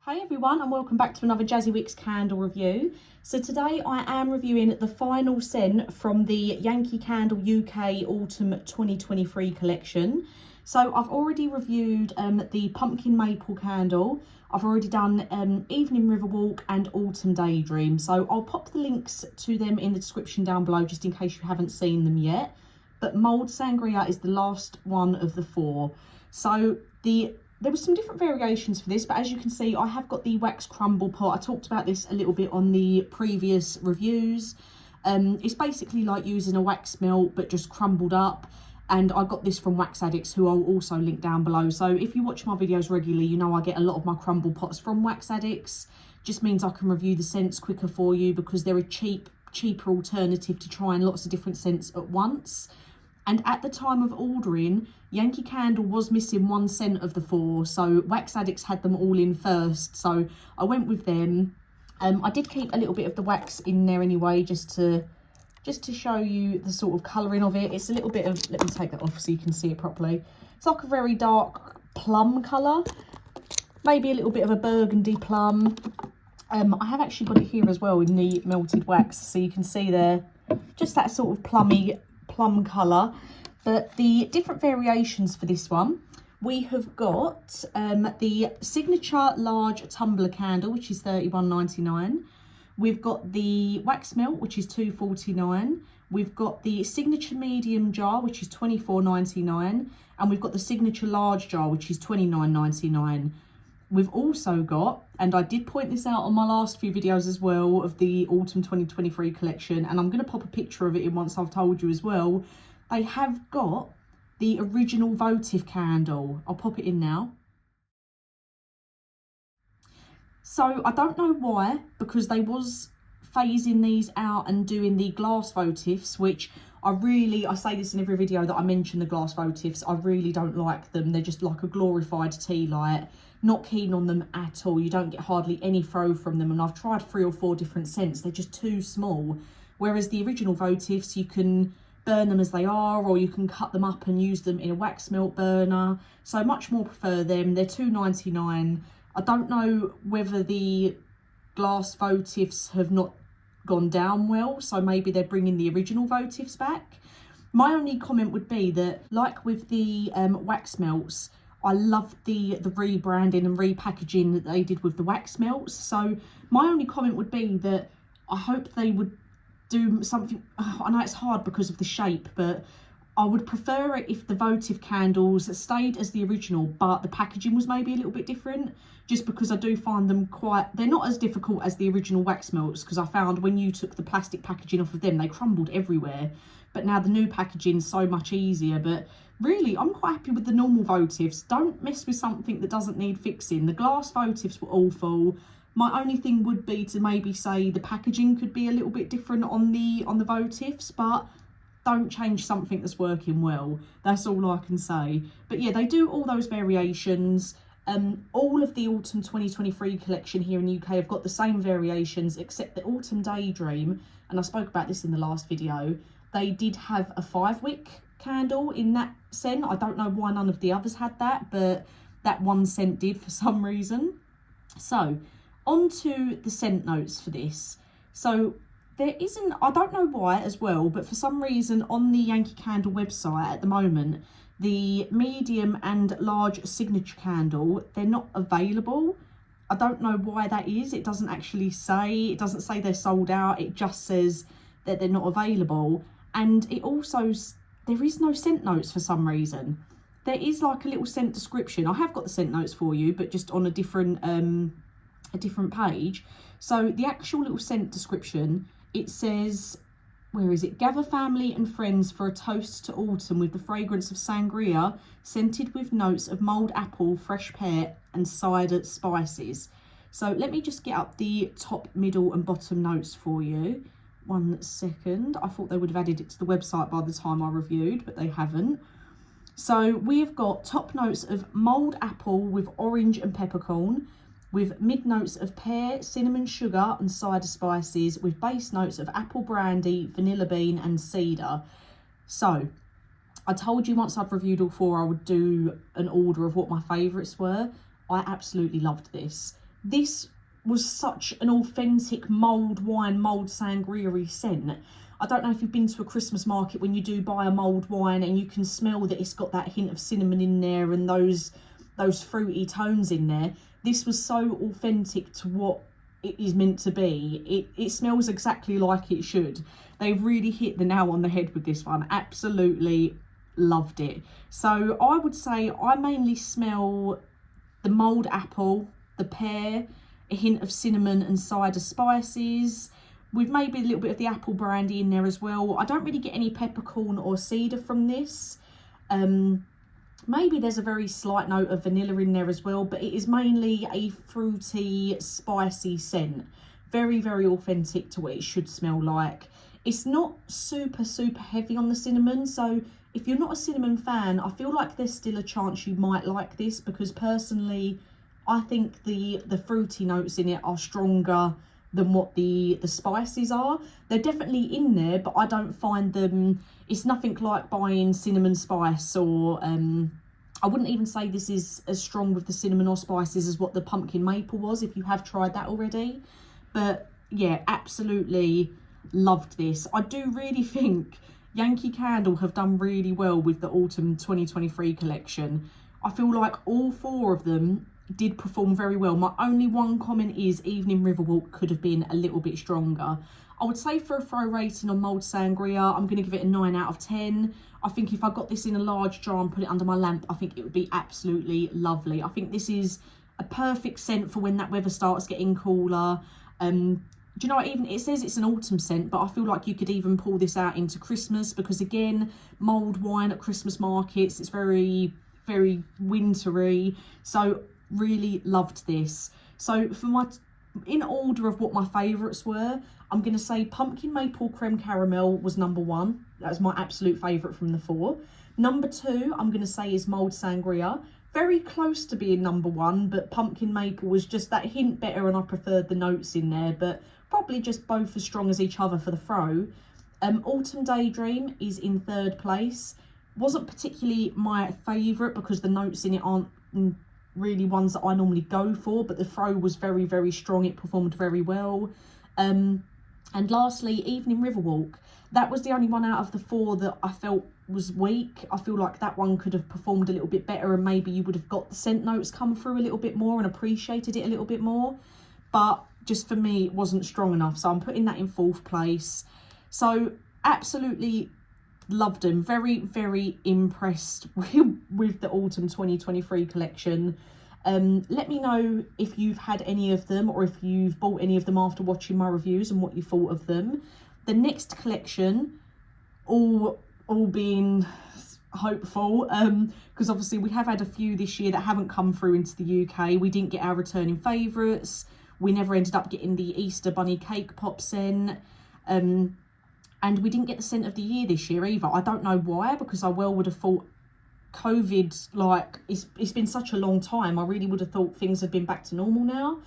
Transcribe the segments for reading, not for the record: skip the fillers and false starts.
Hi everyone and welcome back to another Jazzy Wicks candle review. So today I am reviewing the final scent from the Yankee Candle UK Autumn 2023 collection. So I've already reviewed the Pumpkin Maple candle. I've already done Evening Riverwalk and Autumn Daydream. So I'll pop the links to them in the description down below just in case you haven't seen them yet. But Mulled Sangria is the last one of the four. So there were some different variations for this, but as you can see, I have got the wax crumble pot. I talked about this a little bit on the previous reviews. It's basically like using a wax melt, but just crumbled up. And I got this from Wax Addicts, who I'll also link down below. So if you watch my videos regularly, you know I get a lot of my crumble pots from Wax Addicts. Just means I can review the scents quicker for you because they're a cheaper alternative to trying lots of different scents at once. And at the time of ordering, Yankee Candle was missing one scent of the four, so Wax Addicts had them all in first, so I went with them. I did keep a little bit of the wax in there anyway, just to show you the sort of colouring of it. It's a little bit of, let me take that off so you can see it properly. It's like a very dark plum colour, maybe a little bit of a burgundy plum. I have actually got it here as well in the melted wax, so you can see there, just that sort of plum colour. But the different variations for this one, we have got the signature large tumbler candle, which is £31.99. We've got the wax melt, which is £2.49. We've got the signature medium jar, which is £24.99, and we've got the signature large jar, which is £29.99. We've also got, and I did point this out on my last few videos as well, of the Autumn 2023 collection, and I'm going to pop a picture of it in once I've told you as well. They have got the original votive candle. I'll pop it in now. So I don't know why, because they was phasing these out and doing the glass votives, which I say this in every video that I mention the glass votives, I really don't like them. They're just like a glorified tea light. Not keen on them at all. You don't get hardly any throw from them, and I've tried 3 or 4 different scents. They're just too small. Whereas the original votives, you can burn them as they are, or you can cut them up and use them in a wax melt burner. So much more prefer them. They're £2.99. I don't know whether the glass votives have not gone down well, so maybe they're bringing the original votives back. My only comment would be that, like with the wax melts, I love the rebranding and repackaging that they did with the wax melts. So my only comment would be that I hope they would do something. I know it's hard because of the shape, but I would prefer it if the votive candles stayed as the original, but the packaging was maybe a little bit different, just because I do find them they're not as difficult as the original wax melts, because I found when you took the plastic packaging off of them, they crumbled everywhere. But now the new packaging is so much easier. But really, I'm quite happy with the normal votives. Don't mess with something that doesn't need fixing. The glass votives were awful. My only thing would be to maybe say the packaging could be a little bit different on the votives, but don't change something that's working well. That's all I can say. But yeah, they do all those variations. All of the Autumn 2023 collection here in the UK have got the same variations, except the Autumn Daydream, and I spoke about this in the last video, they did have a 5-wick candle in that scent. I don't know why none of the others had that, but that one scent did for some reason. So on to the scent notes for this. So there isn't, I don't know why as well, but for some reason on the Yankee Candle website at the moment, the medium and large signature candle, they're not available. I don't know why that is. It doesn't actually say, it doesn't say they're sold out. It just says that they're not available. And it also, there is no scent notes for some reason. There is like a little scent description. I have got the scent notes for you, but just on a different page. So the actual little scent description, it says, where is it? Gather family and friends for a toast to autumn with the fragrance of sangria, scented with notes of mulled apple, fresh pear and cider spices. So let me just get up the top, middle and bottom notes for you. 1 second. I thought they would have added it to the website by the time I reviewed, but they haven't. So we've got top notes of mulled apple with orange and peppercorn, with mid notes of pear, cinnamon, sugar and cider spices, with base notes of apple brandy, vanilla bean and cedar. So I told you once I've reviewed all 4 I would do an order of what my favourites were. I absolutely loved this. this was such an authentic mulled wine, mulled sangria scent. I don't know if you've been to a Christmas market when you do buy a mulled wine and you can smell that it's got that hint of cinnamon in there and those fruity tones in there. This was so authentic to what it is meant to be. It smells exactly like it should. They've really hit the nail on the head with this one. Absolutely loved it. So I would say I mainly smell the mulled apple, the pear, a hint of cinnamon and cider spices, with maybe a little bit of the apple brandy in there as well. I don't really get any peppercorn or cedar from this. Maybe there's a very slight note of vanilla in there as well, but it is mainly a fruity, spicy scent. Very, very authentic to what it should smell like. It's not super, super heavy on the cinnamon, so if you're not a cinnamon fan, I feel like there's still a chance you might like this, because personally, I think the fruity notes in it are stronger than what the spices are. They're definitely in there, but I don't find them, it's nothing like buying cinnamon spice, or I wouldn't even say this is as strong with the cinnamon or spices as what the pumpkin maple was, if you have tried that already. But yeah, absolutely loved this. I do really think Yankee Candle have done really well with the autumn 2023 collection. I feel like all four of them did perform very well. My only one comment is Evening Riverwalk could have been a little bit stronger. I would say for a throw rating on Mulled Sangria, I'm going to give it a 9 out of 10. I think if I got this in a large jar and put it under my lamp, I think it would be absolutely lovely. I think this is a perfect scent for when that weather starts getting cooler. Do you know what, even it says it's an autumn scent, but I feel like you could even pull this out into Christmas, because again, mulled wine at Christmas markets, it's very, very wintry. So really loved this. So for my, in order of what my favourites were, I'm going to say Pumpkin Maple Creme Caramel was number 1. That was my absolute favourite from the 4. Number 2, I'm going to say is Mulled Sangria. Very close to being number 1, but Pumpkin Maple was just that hint better and I preferred the notes in there, but probably just both as strong as each other for the throw. Autumn Daydream is in 3rd place. Wasn't particularly my favourite because the notes in it aren't really ones that I normally go for, but the throw was very, very strong. It performed very well. And lastly, Evening Riverwalk. That was the only one out of the 4 that I felt was weak. I feel like that one could have performed a little bit better, and maybe you would have got the scent notes come through a little bit more and appreciated it a little bit more. But just for me, it wasn't strong enough. So I'm putting that in 4th place. So absolutely loved them. Very, very impressed with the autumn 2023 collection. Let me know if you've had any of them, or if you've bought any of them after watching my reviews, and what you thought of them. The next collection, all being hopeful, because obviously we have had a few this year that haven't come through into the UK. We didn't get our returning favourites. We never ended up getting the Easter Bunny Cake Pop scent. And we didn't get the scent of the year this year either. I don't know why, because I well would have thought COVID, like, it's been such a long time. I really would have thought things had been back to normal now.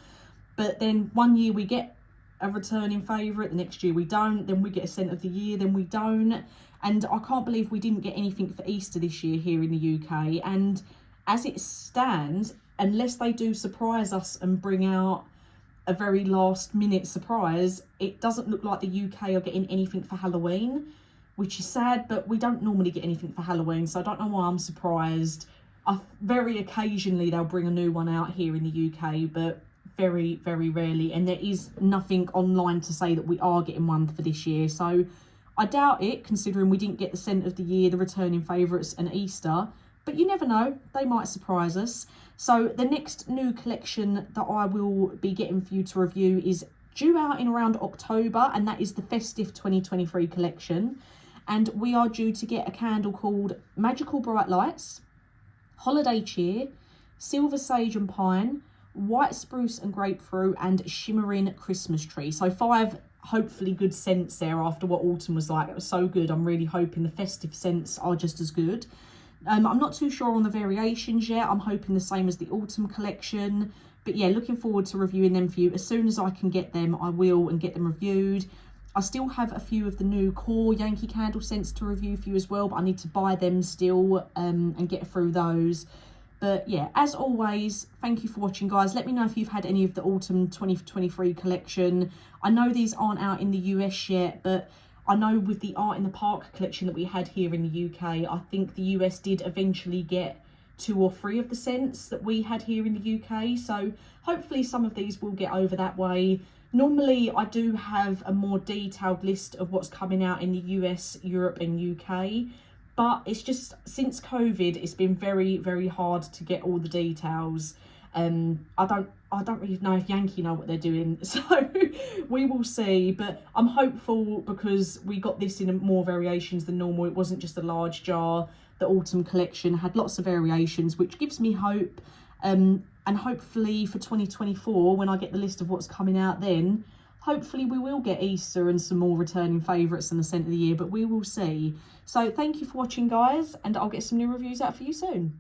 But then one year we get a returning favourite, the next year we don't, then we get a scent of the year, then we don't. And I can't believe we didn't get anything for Easter this year here in the UK. And as it stands, unless they do surprise us and bring out a very last minute surprise, it doesn't look like the UK are getting anything for Halloween, which is sad, but we don't normally get anything for Halloween, so I don't know why I'm surprised. Very occasionally they'll bring a new one out here in the UK, but very, very rarely, and there is nothing online to say that we are getting one for this year, so I doubt it, considering we didn't get the scent of the year, the returning favourites and Easter. But you never know, they might surprise us. So the next new collection that I will be getting for you to review is due out in around October, and that is the Festive 2023 collection. And we are due to get a candle called Magical Bright Lights, Holiday Cheer, Silver Sage and Pine, White Spruce and Grapefruit, and Shimmering Christmas Tree. So 5 hopefully good scents there after what autumn was like. It was so good. I'm really hoping the festive scents are just as good. I'm not too sure on the variations yet. I'm hoping the same as the autumn collection. But yeah, looking forward to reviewing them for you. As soon as I can get them, I will, and get them reviewed. I still have a few of the new core Yankee Candle scents to review for you as well, but I need to buy them still and get through those. But yeah, as always, thank you for watching, guys. Let me know if you've had any of the autumn 2023 collection. I know these aren't out in the US yet, but I know with the Art in the Park collection that we had here in the UK, I think the US did eventually get 2 or 3 of the scents that we had here in the UK. So hopefully some of these will get over that way. Normally I do have a more detailed list of what's coming out in the US, Europe and UK. But it's just, since COVID, it's been very, very hard to get all the details. I don't really know if Yankee know what they're doing, so we will see. But I'm hopeful because we got this in more variations than normal. It wasn't just a large jar. The autumn collection had lots of variations, which gives me hope. And hopefully for 2024, when I get the list of what's coming out then, hopefully we will get Easter and some more returning favourites in the scent of the year, but we will see. So thank you for watching, guys, and I'll get some new reviews out for you soon.